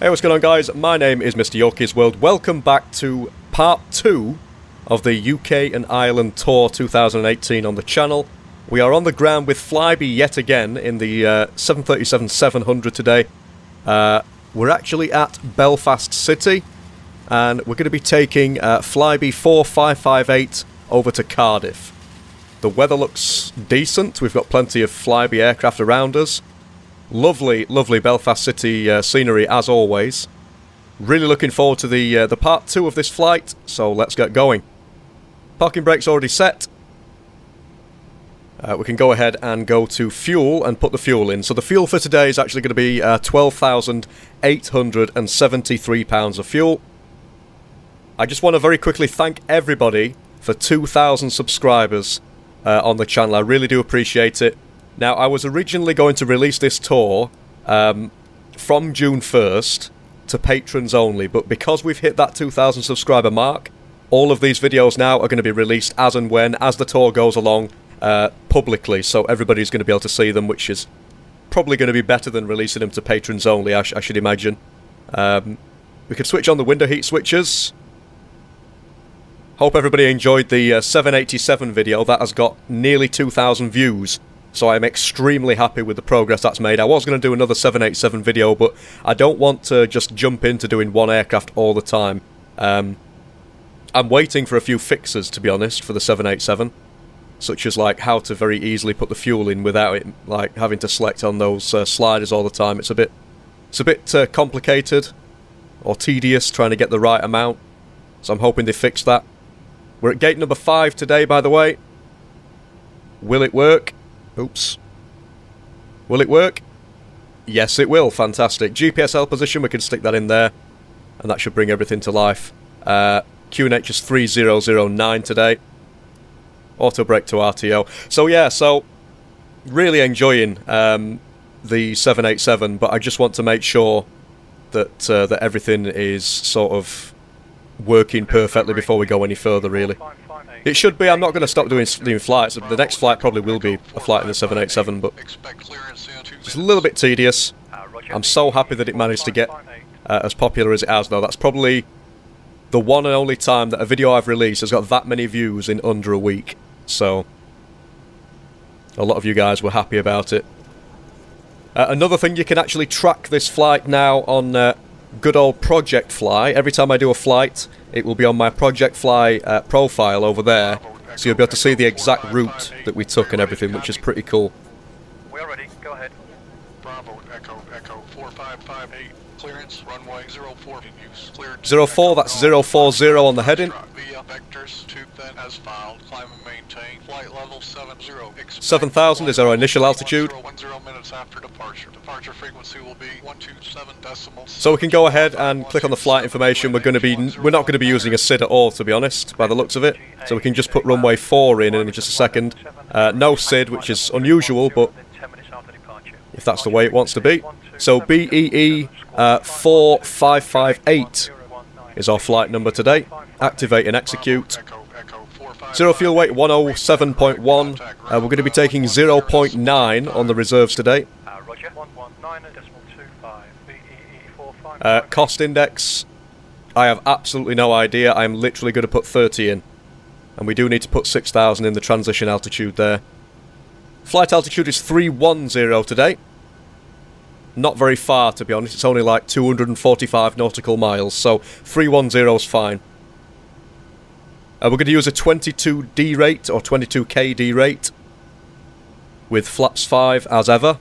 Hey, what's going on, guys? My name is MrYorkiesWorld. Welcome back to part 2 of the UK and Ireland Tour 2018 on the channel. We are on the ground with Flybe yet again in the 737-700 today. We're actually at Belfast City, and we're going to be taking Flybe 4558 over to Cardiff. The weather looks decent. We've got plenty of Flybe aircraft around us. Lovely, lovely Belfast City scenery as always. Really looking forward to the part 2 of this flight, so let's get going. Parking brake's already set. We can go ahead and go to fuel and put the fuel in. So the fuel for today is actually going to be 12,873 pounds of fuel. I just want to very quickly thank everybody for 2,000 subscribers on the channel. I really do appreciate it. Now, I was originally going to release this tour from June 1st to patrons only, but because we've hit that 2,000 subscriber mark, all of these videos now are going to be released as and when, as the tour goes along, publicly, so everybody's going to be able to see them, which is probably going to be better than releasing them to patrons only, I should imagine. We can switch on the window heat switches. Hope everybody enjoyed the 787 video. That has got nearly 2,000 views. So I'm extremely happy with the progress that's made. I was going to do another 787 video, but I don't want to just jump into doing one aircraft all the time. I'm waiting for a few fixes, to be honest, for the 787. Such as, like, how to very easily put the fuel in without it, like, having to select on those sliders all the time. It's a bit complicated, or tedious, trying to get the right amount. So I'm hoping they fix that. We're at gate number 5 today, by the way. Will it work? Oops. Will it work? Yes, it will. Fantastic. GPSL position, we can stick that in there. And that should bring everything to life. QNH is 3009 today. Auto brake to RTO. So yeah, really enjoying the 787, but I just want to make sure that, that everything is sort of working perfectly before we go any further, really. It should be. I'm not going to stop doing flights. The next flight probably will be a flight in the 787, but just a little bit tedious. I'm so happy that it managed to get as popular as it has, though. That's probably the one and only time that a video I've released has got that many views in under a week. So, a lot of you guys were happy about it. Another thing, you can actually track this flight now on good old projectFLY. Every time I do a flight, it will be on my projectFLY profile over there, so you'll be able to see the exact route that we took and everything, which is pretty cool. We are ready. Go ahead. Bravo, Echo, 4558. Clearance, runway 04 in use. Cleared. 04, that's 040 on the heading. Vectors, tube then as filed. Climb and maintain. Flight level 70. 7,000 is our initial altitude. 10 minutes after departure. Departure frequency will be 127 decimals. So we can go ahead and click on the flight information. We're not going to be using a SID at all, to be honest, by the looks of it. So we can just put runway 4 in just a second. No SID, which is unusual, but if that's the way it wants to be. So BE4558 is our flight number today. Activate and execute. Zero fuel weight 107.1. We're going to be taking 0.9 on the reserves today. Cost index, I have absolutely no idea. I'm literally going to put 30 in. And we do need to put 6,000 in the transition altitude there. Flight altitude is 310 today. Not very far, to be honest. It's only like 245 nautical miles, so 310 is fine. We're going to use a 22D rate, or 22KD rate, with flaps 5 as ever.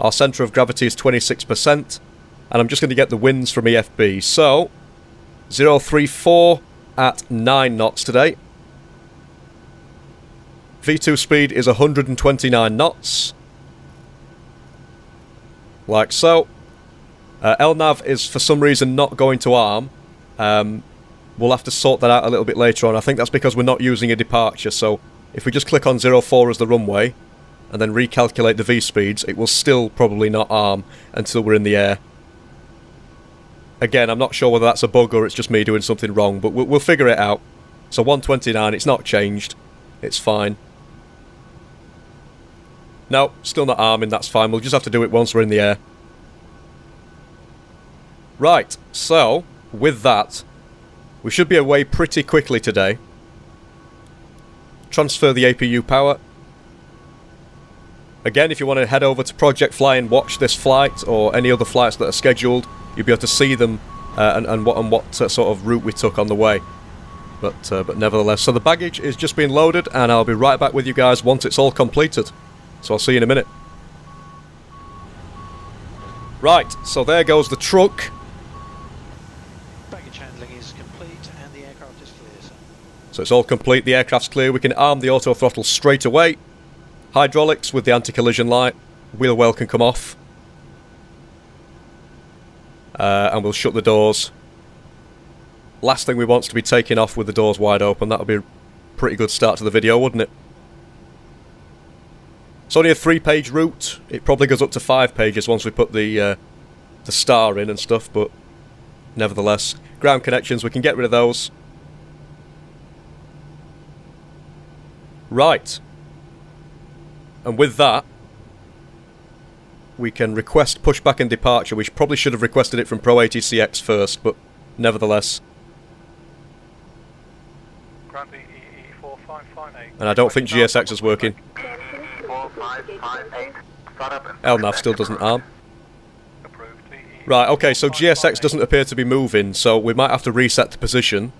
Our centre of gravity is 26%, and I'm just going to get the winds from EFB. So, 034 at 9 knots today. V2 speed is 129 knots. Like so. LNAV is for some reason not going to arm. We'll have to sort that out a little bit later on. I think that's because we're not using a departure, so if we just click on 04 as the runway and then recalculate the V speeds, it will still probably not arm until we're in the air. Again, I'm not sure whether that's a bug or it's just me doing something wrong, but we'll figure it out. So 129, it's not changed. It's fine. No, still not arming, that's fine. We'll just have to do it once we're in the air. Right, so, with that, we should be away pretty quickly today. Transfer the APU power. Again, if you want to head over to projectFLY and watch this flight, or any other flights that are scheduled, you'll be able to see them and what sort of route we took on the way. But nevertheless, so the baggage is just being loaded, and I'll be right back with you guys once it's all completed. So I'll see you in a minute. Right, so there goes the truck. Baggage handling is complete and the aircraft is clear, sir. So it's all complete, the aircraft's clear, we can arm the auto throttle straight away. Hydraulics with the anti-collision light, wheel well can come off. And we'll shut the doors. Last thing we want is to be taking off with the doors wide open. That would be a pretty good start to the video, wouldn't it? It's only a 3-page route. It probably goes up to 5 pages once we put the star in and stuff, but nevertheless. Ground connections, we can get rid of those. Right. And with that, we can request pushback and departure. We probably should have requested it from Pro ATCX first, but nevertheless. And I don't think GSX is working. LNAV still doesn't arm. Right, okay, so GSX doesn't appear to be moving, so we might have to reset the position.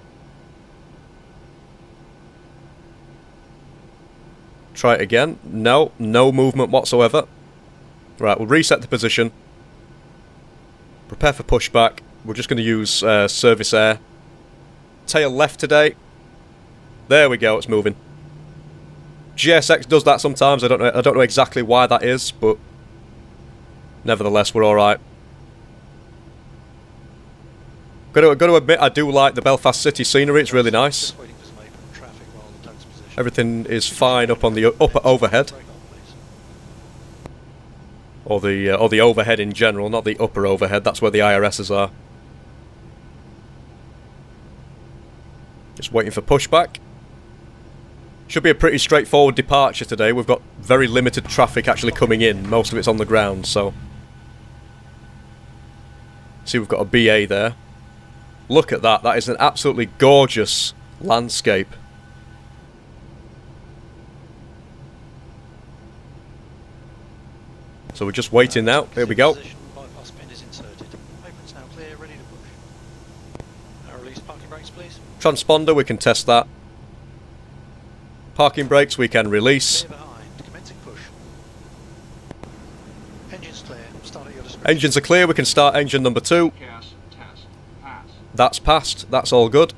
Try it again. No movement whatsoever. Right, we'll reset the position. Prepare for pushback. We're just going to use service air. Tail left today. There we go, it's moving. GSX does that sometimes. I don't know exactly why that is, but nevertheless, we're all right. Got to admit, I do like the Belfast City scenery. It's really nice. Everything is fine up on the upper overhead, or the overhead in general, not the upper overhead. That's where the IRSs are. Just waiting for pushback. Should be a pretty straightforward departure today. We've got very limited traffic actually coming in. Most of it's on the ground, so... See, we've got a BA there. Look at that. That is an absolutely gorgeous landscape. So we're just waiting now. Here we go. Transponder, we can test that. Parking brakes, we can release. Engines are clear, we can start engine number 2. That's passed, that's all good.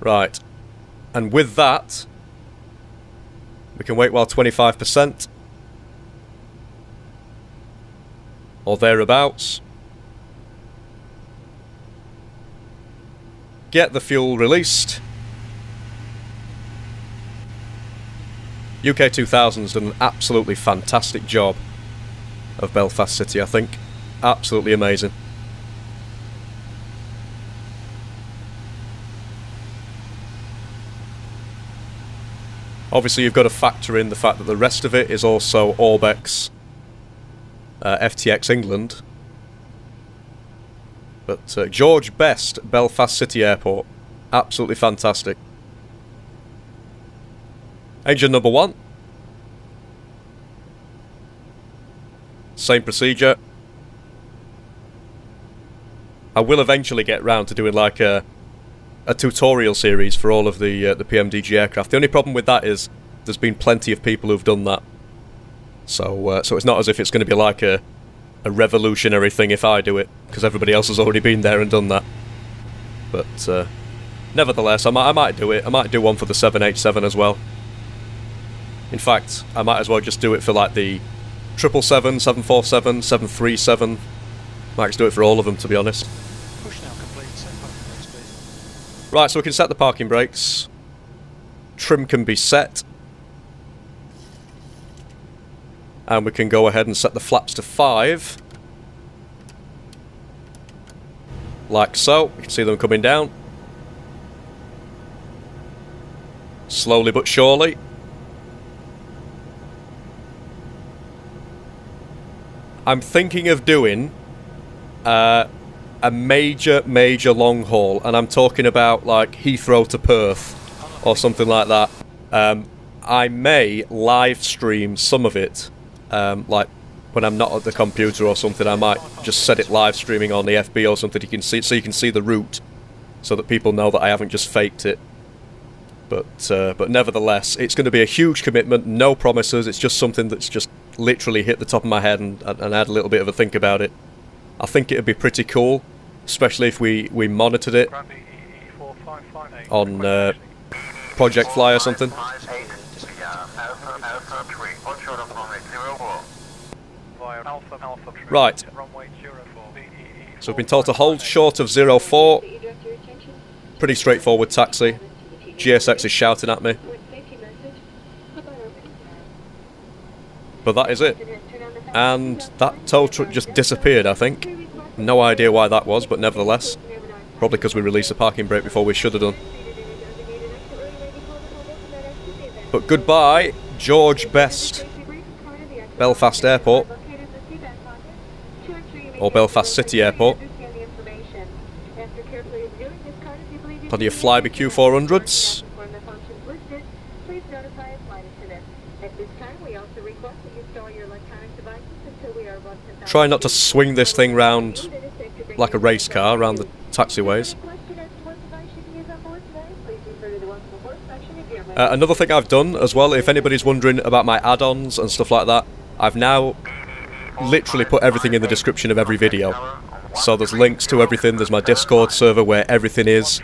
Right. And with that, we can wait while 25%. Or thereabouts. Get the fuel released. UK 2000's done an absolutely fantastic job of Belfast City, I think. Absolutely amazing. Obviously you've got to factor in the fact that the rest of it is also Orbex FTX England. But George Best, Belfast City Airport. Absolutely fantastic. Engine number 1. Same procedure. I will eventually get round to doing like a tutorial series for all of the PMDG aircraft. The only problem with that is there's been plenty of people who've done that. So it's not as if it's going to be like a revolutionary thing if I do it, because everybody else has already been there and done that. But nevertheless, I might do it. I might do one for the 787 as well. In fact, I might as well just do it for like the 777, 747, 737. Might just do it for all of them, to be honest. Push now complete. Set parking brakes, please. Right, so we can set the parking brakes. Trim can be set. And we can go ahead and set the flaps to 5. Like so. You can see them coming down. Slowly but surely. I'm thinking of doing a major long haul, and I'm talking about like Heathrow to Perth or something like that. I may live stream some of it, like when I'm not at the computer or something. I might just set it live streaming on the FB or something. You can see, so you can see the route, so that people know that I haven't just faked it. But nevertheless, it's going to be a huge commitment. No promises. It's just something that's just literally hit the top of my head, and I had a little bit of a think about it. I think it'd be pretty cool, especially if we monitored it on projectFLY or something. Right. So we've been told to hold short of 04. Pretty straightforward taxi. GSX is shouting at me. But that is it. And that tow truck just disappeared, I think. No idea why that was, but nevertheless. Probably because we released a parking brake before we should have done. But goodbye, George Best. Belfast Airport. Or Belfast City Airport. Plenty of Flybe Q400s. Try not to swing this thing round like a race car around the taxiways. Another thing I've done as well, if anybody's wondering about my add-ons and stuff like that, I've now literally put everything in the description of every video. So there's links to everything. There's my Discord server where everything is.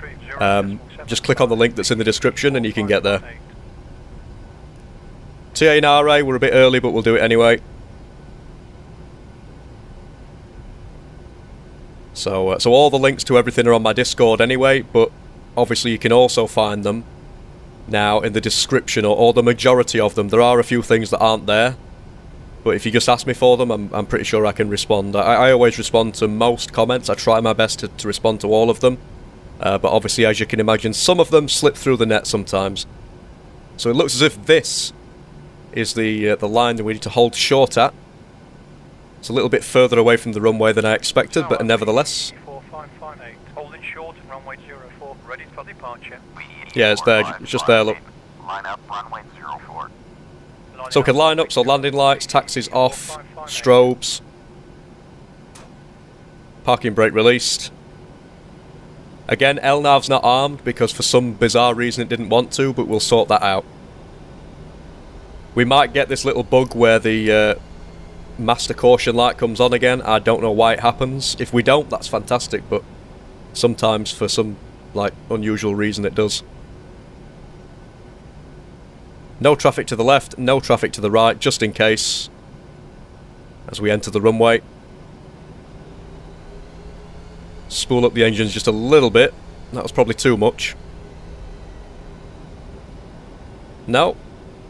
Just click on the link that's in the description and you can get there. TA and RA, we're a bit early, but we'll do it anyway. So all the links to everything are on my Discord anyway, but obviously you can also find them now in the description, or the majority of them. There are a few things that aren't there, but if you just ask me for them, I'm pretty sure I can respond. I always respond to most comments. I try my best to respond to all of them, but obviously, as you can imagine, some of them slip through the net sometimes. So it looks as if this is the line that we need to hold short at. It's a little bit further away from the runway than I expected, but nevertheless. Holding short and runway 04, ready for departure. Yeah, it's there. It's just there, look. Line up, runway 04. So we can line up, so landing lights, taxis off, strobes. Parking brake released. Again, LNAV's not armed because for some bizarre reason it didn't want to, but we'll sort that out. We might get this little bug where the master caution light comes on again. I don't know why it happens. If we don't, that's fantastic, but sometimes for some like unusual reason it does. No traffic to the left, no traffic to the right, just in case, as we enter the runway. Spool up the engines just a little bit. That was probably too much. No,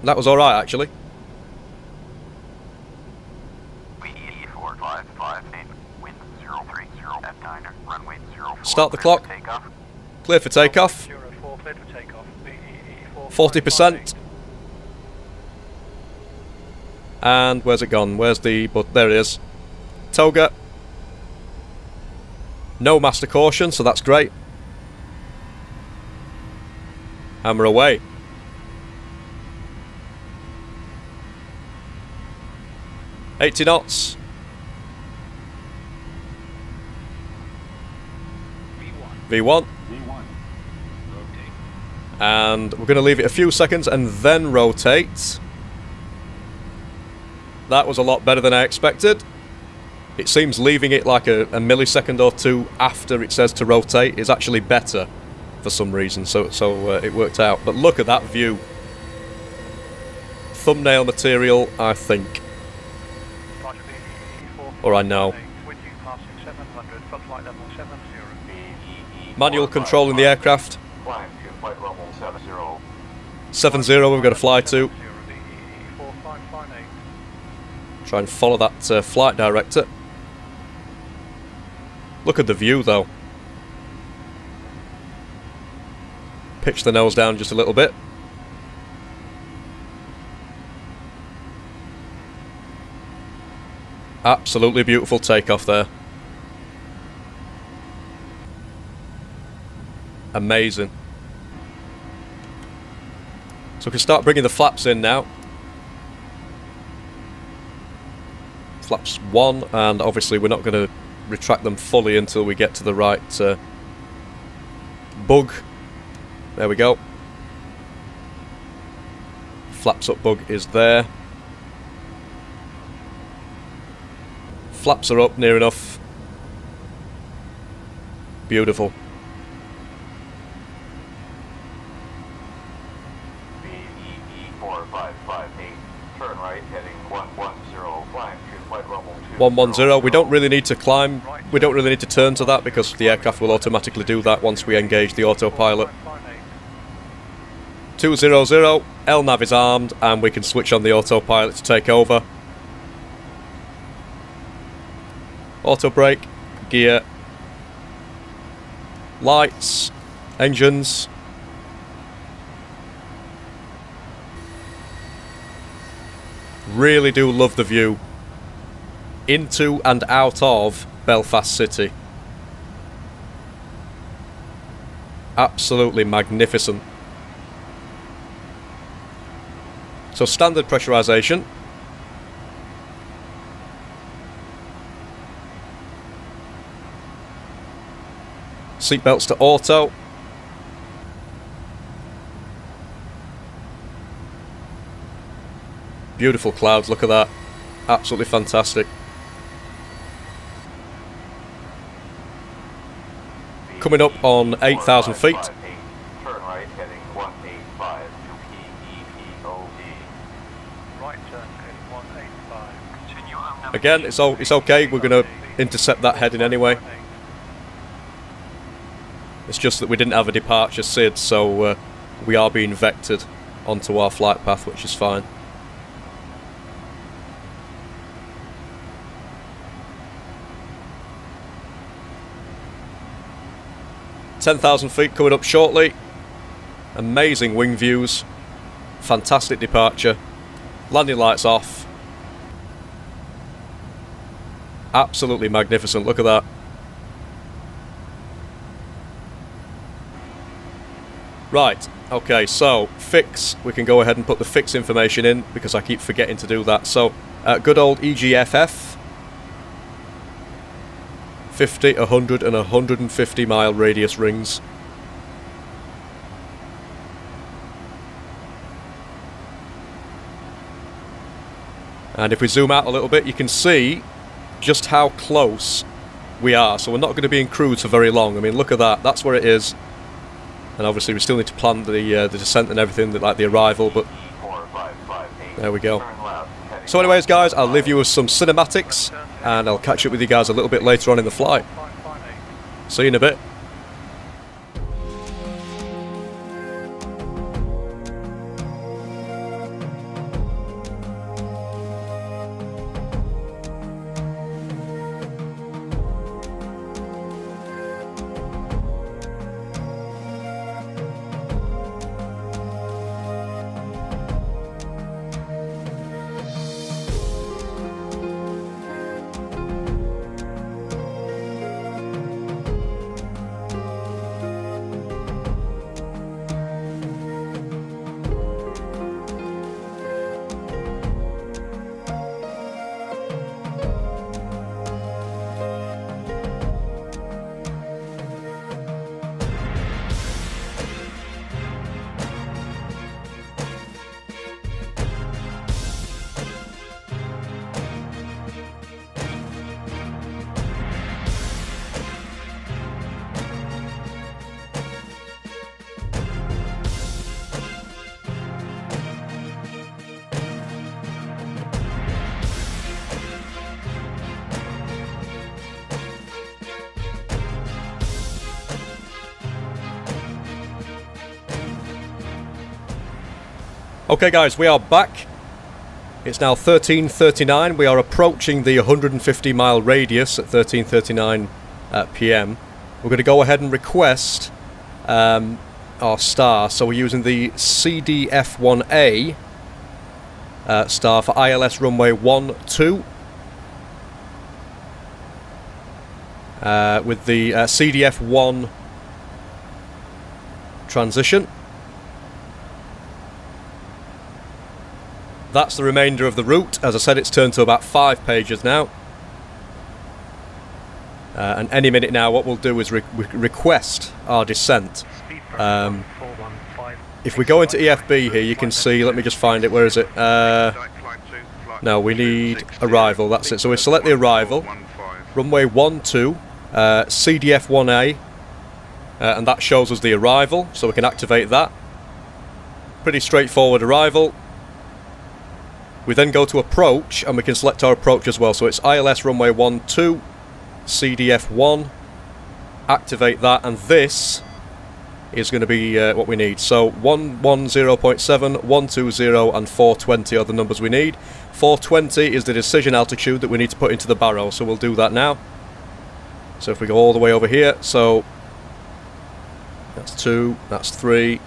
that was alright actually. Start the clock. Clear for takeoff. 40%. And where's it gone? Where's the... but there it is. Toga. No master caution, so that's great. Hammer away. $80 knots. V1. And we're going to leave it a few seconds and then rotate. That was a lot better than I expected. It seems leaving it like a millisecond or two after it says to rotate is actually better for some reason, so it worked out. But look at that view. Thumbnail material, I think. Or I know. Manual control in the aircraft. 70 we've got to fly to. Try and follow that flight director. Look at the view though. Pitch the nose down just a little bit. Absolutely beautiful takeoff there. Amazing. So we can start bringing the flaps in now. Flaps 1, and obviously we're not going to retract them fully until we get to the right bug. There we go. Flaps up bug is there. Flaps are up near enough. Beautiful. BE4558, turn right, heading 110, climb to flight level 2. 110, we don't really need to climb, we don't really need to turn to that because the aircraft will automatically do that once we engage the autopilot. 200, LNAV is armed and we can switch on the autopilot to take over. Auto brake, gear, lights, engines. Really do love the view into and out of Belfast City. Absolutely magnificent. So standard pressurization. Seatbelts to auto. Beautiful clouds, look at that. Absolutely fantastic. Coming up on 8,000 feet. Turn right, heading 185 to PEPOD. Right turn, heading 185. Continue. Again, it's okay, we're going to intercept that heading anyway. It's just that we didn't have a departure SID, so we are being vectored onto our flight path, which is fine. "10,000 feet coming up shortly. Amazing wing views. Fantastic departure. Landing lights off. Absolutely magnificent, look at that. Right, okay, so fix, we can go ahead and put the fix information in because I keep forgetting to do that. So, good old EGFF, 50, 100 and 150 mile radius rings. And if we zoom out a little bit, you can see just how close we are. So we're not going to be in cruise for very long. I mean, look at that, that's where it is. And obviously we still need to plan the descent and everything, like the arrival, but there we go. So anyways guys, I'll leave you with some cinematics, and I'll catch up with you guys a little bit later on in the flight. See you in a bit. Okay guys, we are back. It's now 13:39. We are approaching the 150 mile radius at 13:39 PM. We're going to go ahead and request our star. So we're using the CDF1A star for ILS runway 12. with the CDF1 transition. That's the remainder of the route. As I said, it's turned to about 5 pages now. And any minute now what we'll do is request our descent. If we go into EFB here, you can see, let me just find it, where is it? No, we need arrival, that's it. So we select the arrival, runway 12, CDF1A, and that shows us the arrival, so we can activate that. Pretty straightforward arrival. We then go to approach, and we can select our approach as well. So it's ILS runway 12, CDF1, activate that, and this is going to be what we need. So 110.7, 120 and 420 are the numbers we need. 420 is the decision altitude that we need to put into the barrow, so we'll do that now. So if we go all the way over here, so that's 2, that's 3,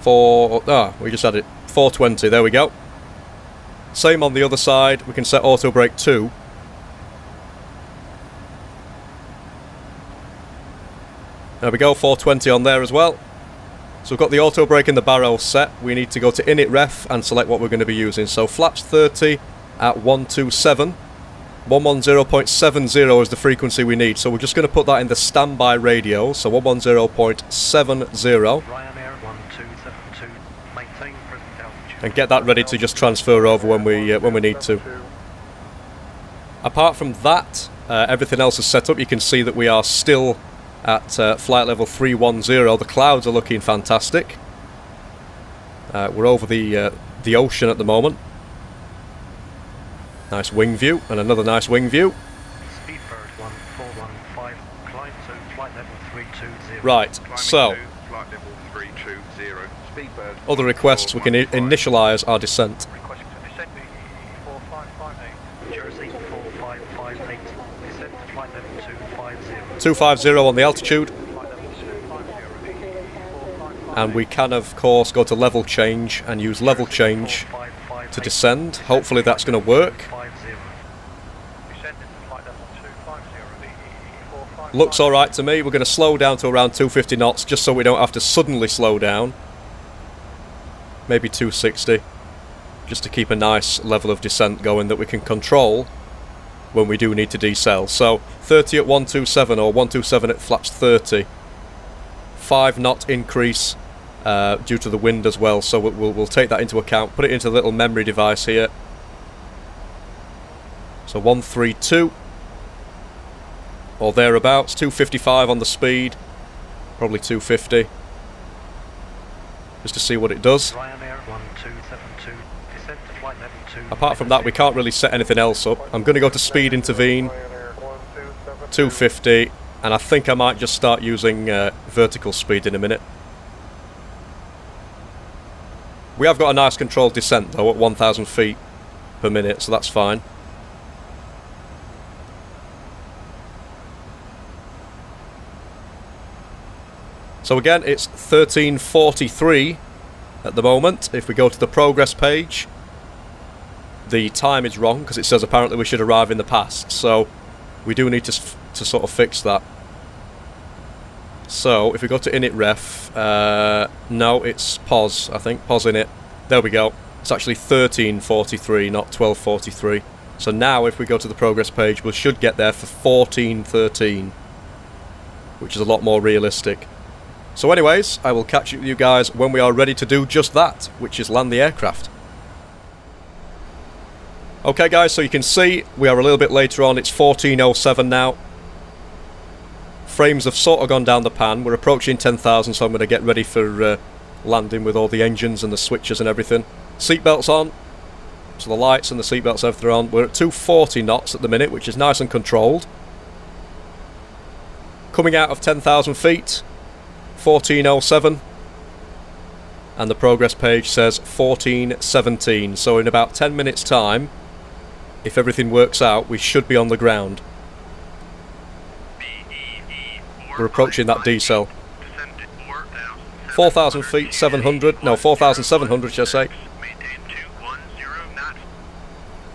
4, we just had it, 420, there we go. Same on the other side, we can set auto brake 2. There we go, 420 on there as well. So we've got the auto brake in the barrel set. We need to go to init ref and select what we're going to be using. So flaps 30 at 127. 110.70 is the frequency we need. So we're just going to put that in the standby radio. So 110.70. And get that ready to just transfer over when we need to. Apart from that, everything else is set up. You can see that we are still at flight level 310. The clouds are looking fantastic. We're over the ocean at the moment. Nice wing view, and another nice wing view. Speedbird 1415, climb to flight level 320. Right, so Flight level 320. Speedbird. other requests, we can initialise our descent. Requesting to descend BE4558. Jersey 4558. Descend to flight level 250. 250 on the altitude. Flight level 250. BE4558. And we can of course go to level change and use level change to descend. Hopefully that's going to work. Looks alright to me. We're going to slow down to around 250 knots just so we don't have to suddenly slow down. Maybe 260. Just to keep a nice level of descent going that we can control when we do need to decel. So 30 at 127 or 127 at flaps 30. 5 knot increase due to the wind as well, so we'll take that into account. Put it into the little memory device here. So 132 or thereabouts. 255 on the speed, probably 250, just to see what it does. Apart from that, we can't really set anything else up. I'm going to go to speed intervene, 250, and I think I might just start using vertical speed in a minute. We have got a nice controlled descent though at 1,000 feet per minute, so that's fine. So again, it's 13:43 at the moment. If we go to the progress page, the time is wrong because it says apparently we should arrive in the past, so we do need to sort of fix that. So if we go to init ref, no, it's pause, I think, pause init. There we go. It's actually 13:43, not 12:43. So now if we go to the progress page, we should get there for 14:13, which is a lot more realistic. So anyways, I will catch up with you guys when we are ready to do just that, which is land the aircraft. Okay guys, so you can see we are a little bit later on. It's 14:07 now. Frames have sort of gone down the pan. We're approaching 10,000, so I'm going to get ready for landing with all the engines and the switches and everything. Seatbelts on. So the lights and the seatbelts, everything are on. We're at 240 knots at the minute, which is nice and controlled. Coming out of 10,000 feet, 14:07. And the progress page says 14:17. So in about 10 minutes time, if everything works out, we should be on the ground. We're approaching that decel. 4,000 feet, 700, no, 4,700 should I say.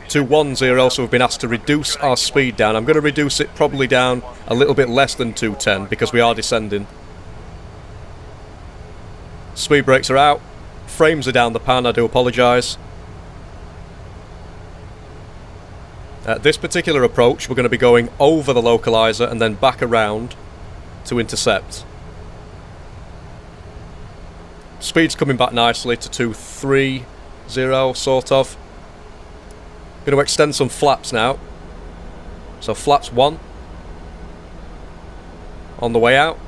210, so we've been asked to reduce our speed down. I'm going to reduce it probably down a little bit less than 210 because we are descending. Speed brakes are out. Frames are down the pan, I do apologise. At this particular approach, we're going to be going over the localiser and then back around to intercept. Speed's coming back nicely to 230, sort of. Going to extend some flaps now. So flaps 1 on the way out.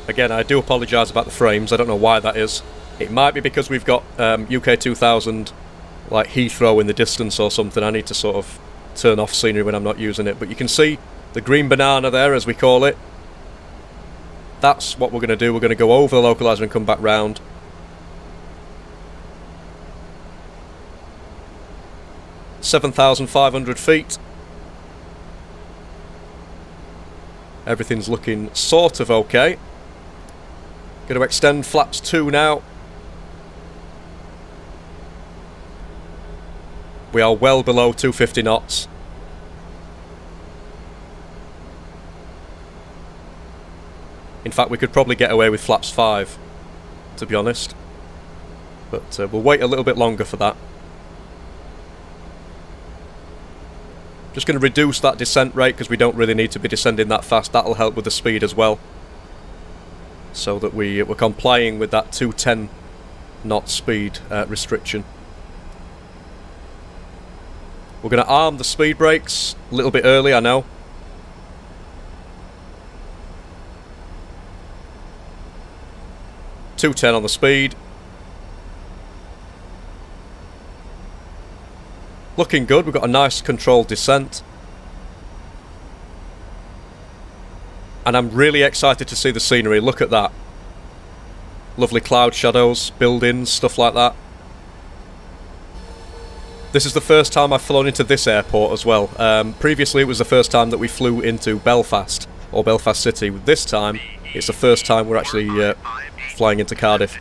Again, I do apologise about the frames. I don't know why that is. It might be because we've got UK 2000 like Heathrow in the distance or something. I need to sort of turn off scenery when I'm not using it. But you can see the green banana there, as we call it. That's what we're going to do. We're going to go over the localiser and come back round. $7,500 feet. Everything's looking sort of okay. Going to extend flaps 2 now. We are well below 250 knots. In fact, we could probably get away with flaps 5, to be honest. But we'll wait a little bit longer for that. Just going to reduce that descent rate because we don't really need to be descending that fast. That'll help with the speed as well. So that we're complying with that 210 knot speed restriction. We're going to arm the speed brakes a little bit early, I know. .210 on the speed. Looking good, we've got a nice controlled descent. And I'm really excited to see the scenery. Look at that. Lovely cloud shadows, buildings, stuff like that. This is the first time I've flown into this airport as well. Previously it was the first time that we flew into Belfast, or Belfast City. This time, it's the first time we're actually flying into Cardiff.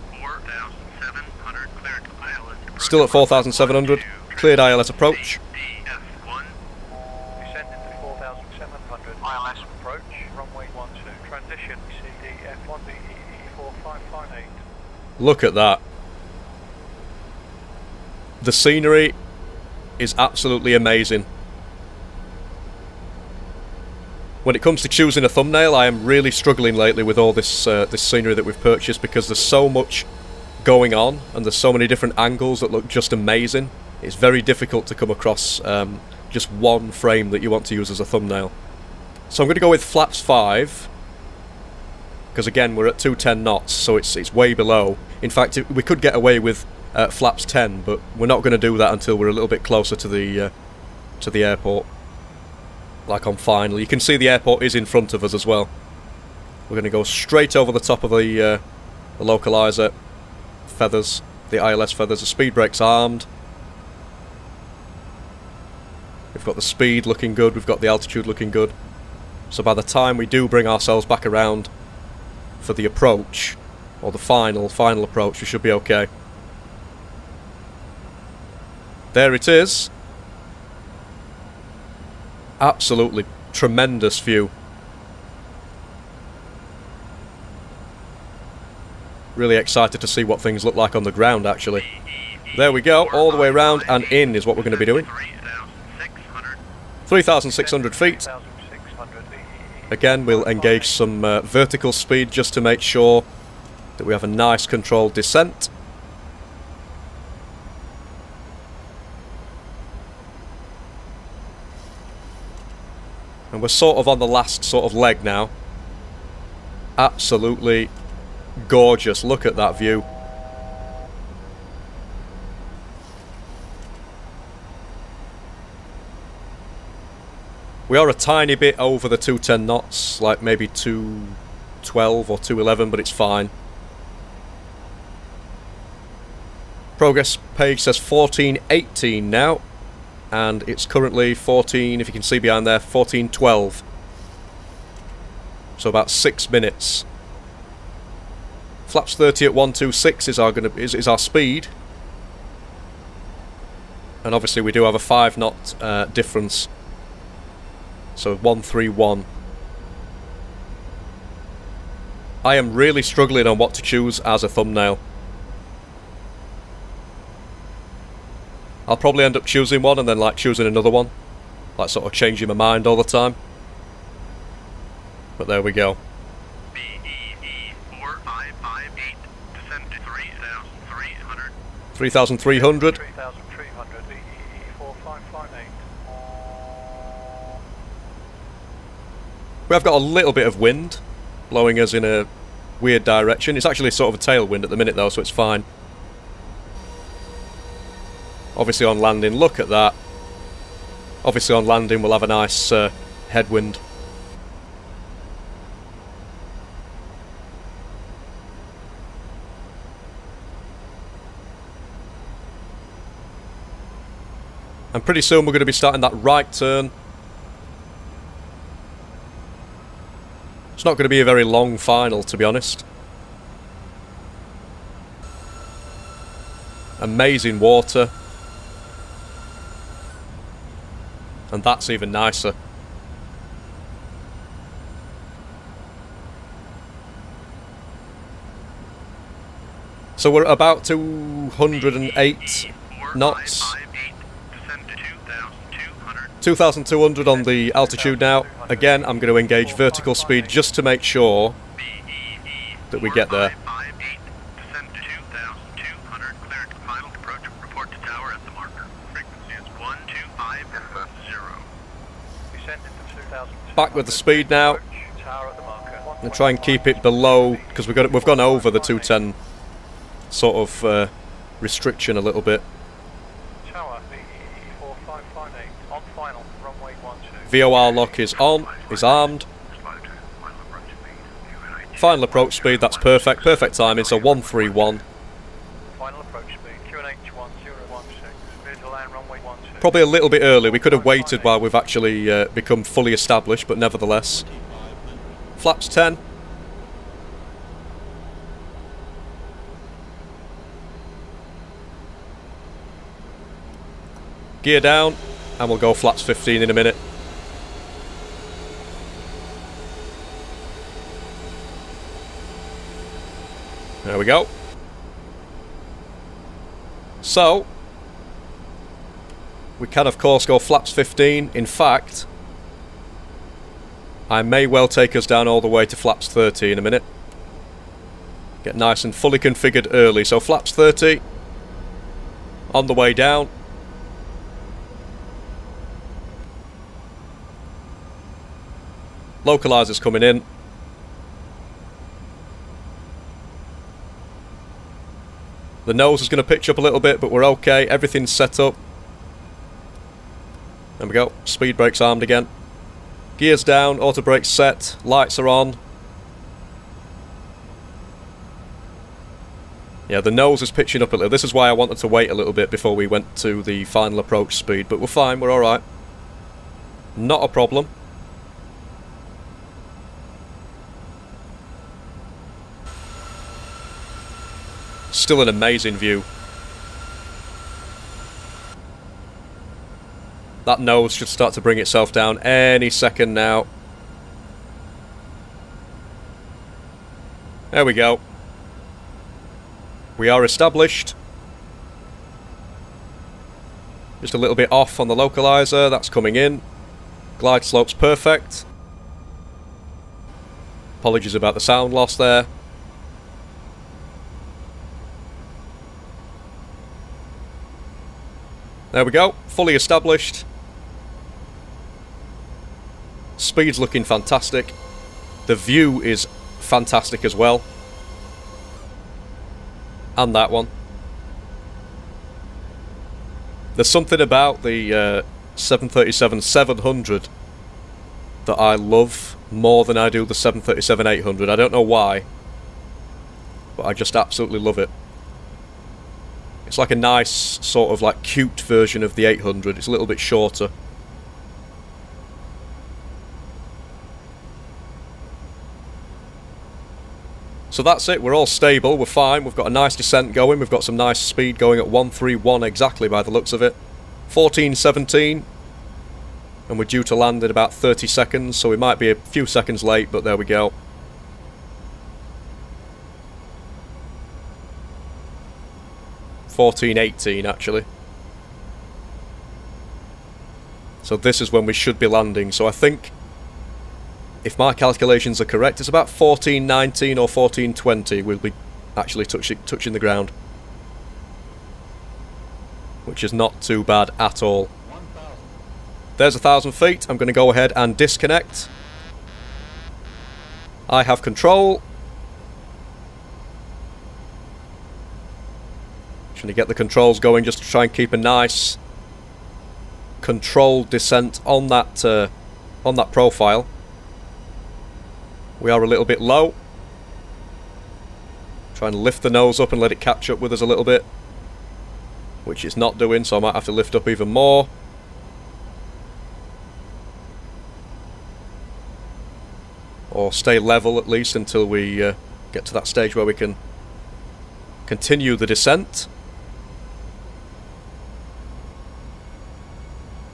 Still at 4,700. Cleared ILS approach. Descending to 4,700. ILS approach. Runway 12. Transition. CDF1 BE4558. Look at that. The scenery is absolutely amazing. When it comes to choosing a thumbnail, I am really struggling lately with all this this scenery that we've purchased because there's so much going on and there's so many different angles that look just amazing. It's very difficult to come across just one frame that you want to use as a thumbnail. So I'm going to go with flaps 5 because again we're at 210 knots, so it's way below. In fact, we could get away with flaps 10, but we're not going to do that until we're a little bit closer to the airport. Like on final. You can see the airport is in front of us as well. We're going to go straight over the top of the localiser feathers, the ILS feathers. The speed brake's armed. We've got the speed looking good, we've got the altitude looking good. So by the time we do bring ourselves back around for the approach, or the final approach, we should be okay. There it is. Absolutely tremendous view. Really excited to see what things look like on the ground, actually. There we go, all the way around and in is what we're going to be doing. 3,600 feet. Again, we'll engage some vertical speed just to make sure that we have a nice controlled descent. And we're sort of on the last sort of leg now. Absolutely gorgeous. Look at that view. We are a tiny bit over the 210 knots, like maybe 212 or 211, but it's fine. Progress page says 1418 now, and it's currently 14, if you can see behind there, 1412. So about 6 minutes. Flaps 30 at 126 is our speed. And obviously we do have a 5 knot difference. So 131. I am really struggling on what to choose as a thumbnail. I'll probably end up choosing one and then like choosing another one. Like sort of changing my mind all the time. But there we go. BE4558, descend to 3,300. 3,300. 3,300, BE4558. We have got a little bit of wind blowing us in a weird direction. It's actually sort of a tailwind at the minute though, so it's fine. Obviously on landing, look at that. Obviously on landing we'll have a nice headwind. And pretty soon we're going to be starting that right turn. It's not going to be a very long final, to be honest. Amazing water. And that's even nicer. So we're about 208 knots. 2,200 on the altitude now. Again, I'm going to engage vertical speed just to make sure that we get there. Back with the speed now. I'm going to try and keep it below, because we've gone over the 210 sort of restriction a little bit. VOR lock is on, is armed. Final approach speed, that's perfect. Perfect timing, so 131. Final approach speed, QNH 1016, clear to land runway 12. Probably a little bit early. We could have waited while we've actually become fully established, but nevertheless. Flaps 10. Gear down, and we'll go flaps 15 in a minute. There we go. So, we can of course go flaps 15. In fact, I may well take us down all the way to flaps 30 in a minute. Get nice and fully configured early. So flaps 30 on the way down. Localizer's coming in. The nose is going to pitch up a little bit, but we're okay. Everything's set up. There we go. Speed brakes armed again. Gears down, auto brakes set, lights are on. Yeah, the nose is pitching up a little. This is why I wanted to wait a little bit before we went to the final approach speed, but we're fine, we're alright. Not a problem. Still an amazing view. That nose should start to bring itself down any second now. There we go. We are established. Just a little bit off on the localizer, that's coming in. Glide slope's perfect. Apologies about the sound loss there. There we go, fully established. Speed's looking fantastic. The view is fantastic as well. And that one. There's something about the 737-700 that I love more than I do the 737-800. I don't know why, but I just absolutely love it. It's like a nice, sort of like cute version of the 800. It's a little bit shorter. So that's it, we're all stable, we're fine, we've got a nice descent going, we've got some nice speed going at 131 exactly by the looks of it. 14:17, and we're due to land in about 30 seconds, so we might be a few seconds late, but there we go. (14:18) actually. So this is when we should be landing. So I think, if my calculations are correct, it's about 14:19 or 14:20 we'll be actually touching the ground, which is not too bad at all. There's 1,000 feet. I'm going to go ahead and disconnect. I have control. Trying to get the controls going just to try and keep a nice controlled descent on that profile. We are a little bit low. Try and lift the nose up and let it catch up with us a little bit, which it's not doing, so I might have to lift up even more. Or stay level at least until we get to that stage where we can continue the descent.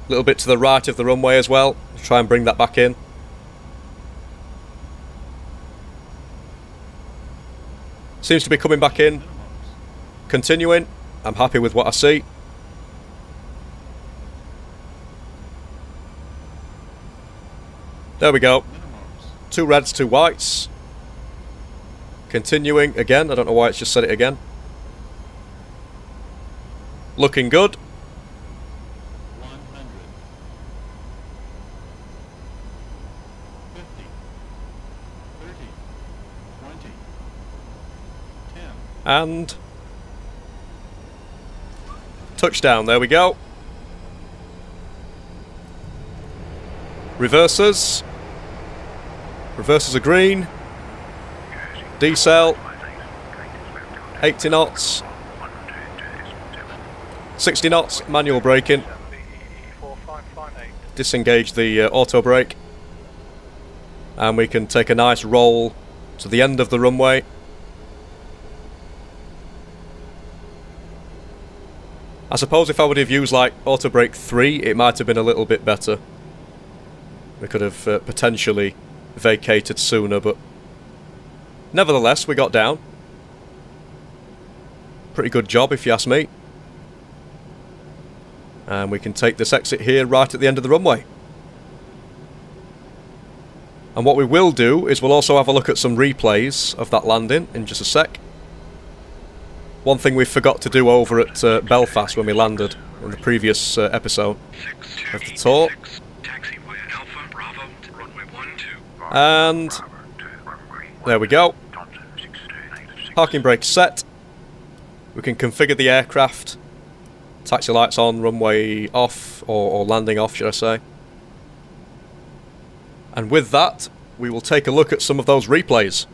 A little bit to the right of the runway as well. Try and bring that back in. Seems to be coming back in. Continuing. I'm happy with what I see. There we go. 2 reds, 2 whites. Continuing again. I don't know why it's just said it again. Looking good. 100. 50. 30. 20. 10. And touchdown. There we go. Reversers. Reversers are green. Decel. 80 knots. 60 knots. Manual braking. Disengage the auto brake. And we can take a nice roll to the end of the runway. I suppose if I would have used like auto brake 3, it might have been a little bit better. We could have potentially vacated sooner, but nevertheless we got down. Pretty good job if you ask me. And we can take this exit here right at the end of the runway. And what we will do is we'll also have a look at some replays of that landing in just a sec. One thing we forgot to do over at Belfast when we landed in the previous episode of the tour. And there we go. Parking brake set. We can configure the aircraft. Taxi lights on, runway off, or landing off, should I say. And with that, we will take a look at some of those replays.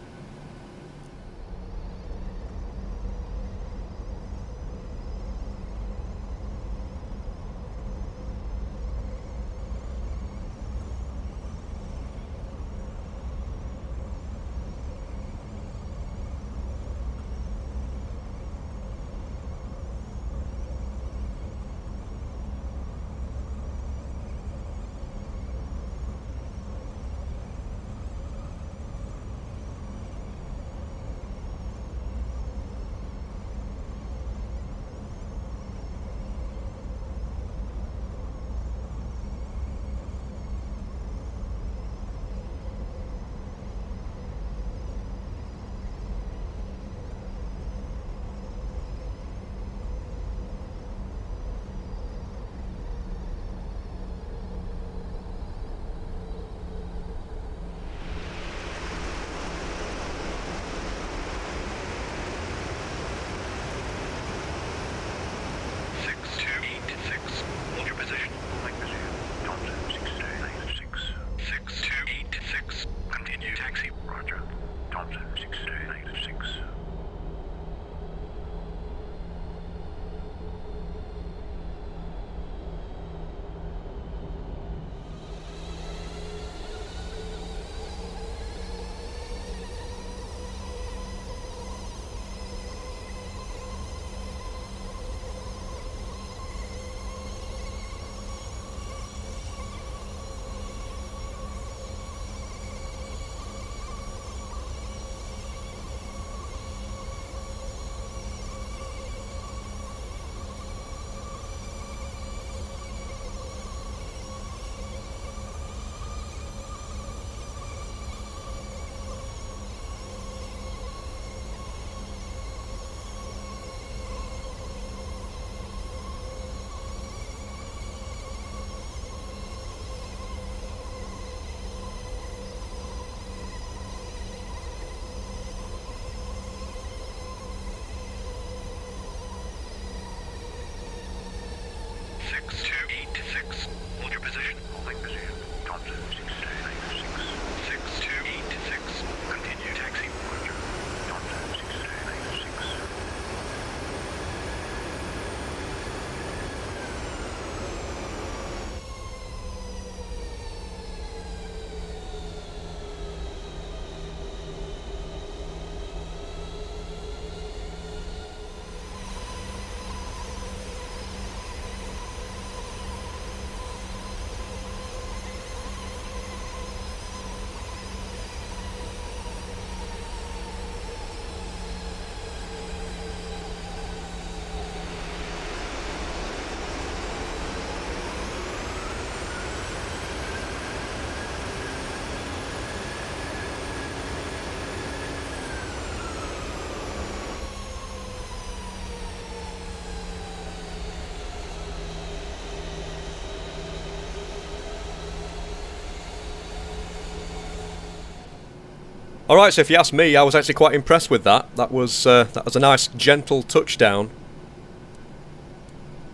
Alright, so if you ask me, I was actually quite impressed with that. That was a nice, gentle touchdown.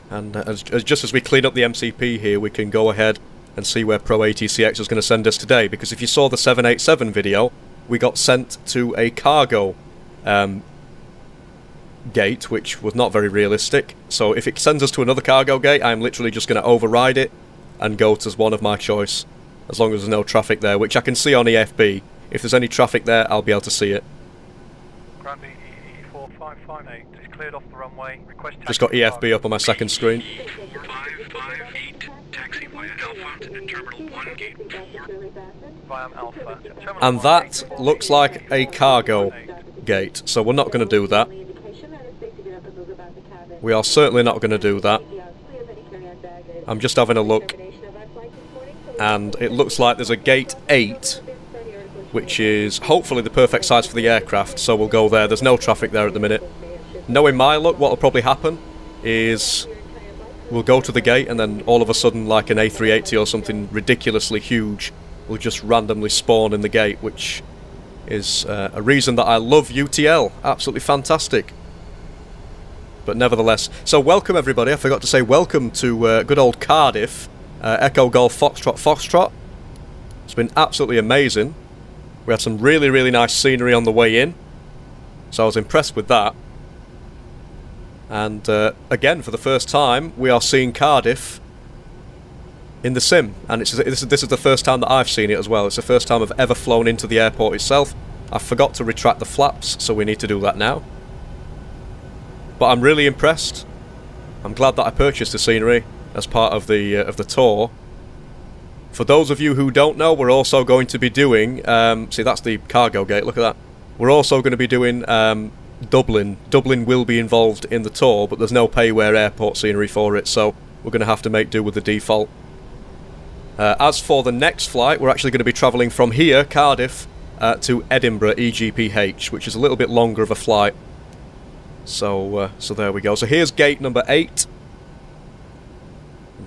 And just as we clean up the MCP here, we can go ahead and see where Pro ATCX is going to send us today. Because if you saw the 787 video, we got sent to a cargo gate, which was not very realistic. So if it sends us to another cargo gate, I'm literally just going to override it and go to one of my choice. As long as there's no traffic there, which I can see on EFB. If there's any traffic there, I'll be able to see it. Ground BE4558 is cleared off the runway. Request just got EFB up on my second screen. BE4558, taxi via Alpha to Terminal 1, Gate 4. Via Alpha. And that looks like a cargo gate, so we're not going to do that. We are certainly not going to do that. I'm just having a look, and it looks like there's a gate 8, which is hopefully the perfect size for the aircraft, so we'll go there. There's no traffic there at the minute. Knowing my luck, what will probably happen is we'll go to the gate, and then all of a sudden, like an A380 or something ridiculously huge will just randomly spawn in the gate, which is a reason that I love UTL. Absolutely fantastic. But nevertheless, so welcome everybody. I forgot to say welcome to good old Cardiff, Echo Golf Foxtrot Foxtrot. It's been absolutely amazing. We had some really, really nice scenery on the way in, so I was impressed with that. And again, for the first time, we are seeing Cardiff in the sim, and this is the first time that I've seen it as well. It's the first time I've ever flown into the airport itself. I forgot to retract the flaps, so we need to do that now. But I'm really impressed. I'm glad that I purchased the scenery as part of the tour. For those of you who don't know, we're also going to be doing... see, that's the cargo gate, look at that. We're also going to be doing Dublin. Dublin will be involved in the tour, but there's no payware airport scenery for it, so we're going to have to make do with the default. As for the next flight, we're actually going to be travelling from here, Cardiff, to Edinburgh EGPH, which is a little bit longer of a flight. So there we go. So here's gate number 8.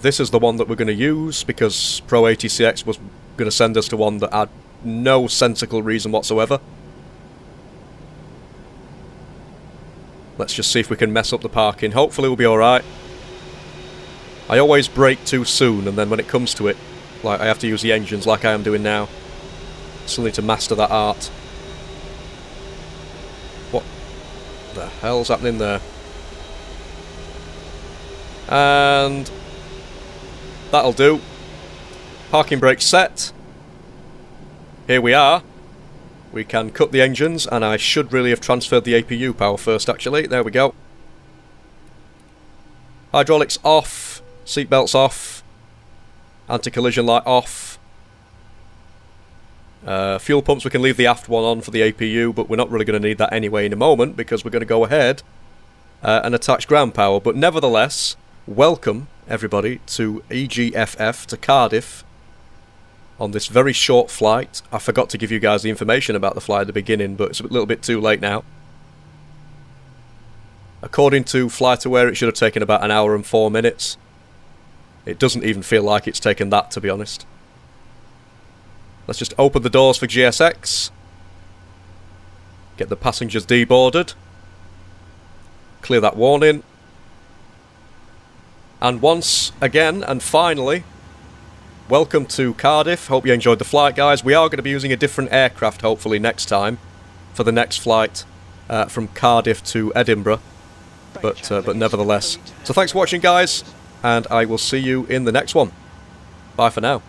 This is the one that we're going to use, because Pro ATCX was going to send us to one that had no sensical reason whatsoever. Let's just see if we can mess up the parking. Hopefully we'll be alright. I always brake too soon, and then when it comes to it, like, I have to use the engines like I am doing now. Still need to master that art. What the hell's happening there? And that'll do. Parking brake set. Here we are. We can cut the engines, and I should really have transferred the APU power first, actually. There we go. Hydraulics off. Seatbelts off. Anti-collision light off. Fuel pumps, we can leave the aft one on for the APU, but we're not really going to need that anyway in a moment, because we're going to go ahead and attach ground power. But nevertheless, welcome everybody to EGFF, to Cardiff, on this very short flight. I forgot to give you guys the information about the flight at the beginning, but it's a little bit too late now. According to FlightAware, it should have taken about 1 hour and 4 minutes. It doesn't even feel like it's taken that, to be honest. Let's just open the doors for GSX. Get the passengers deboarded. Clear that warning. And once again, and finally, welcome to Cardiff. Hope you enjoyed the flight, guys. We are going to be using a different aircraft, hopefully, next time, for the next flight from Cardiff to Edinburgh. But nevertheless. So thanks for watching, guys, and I will see you in the next one. Bye for now.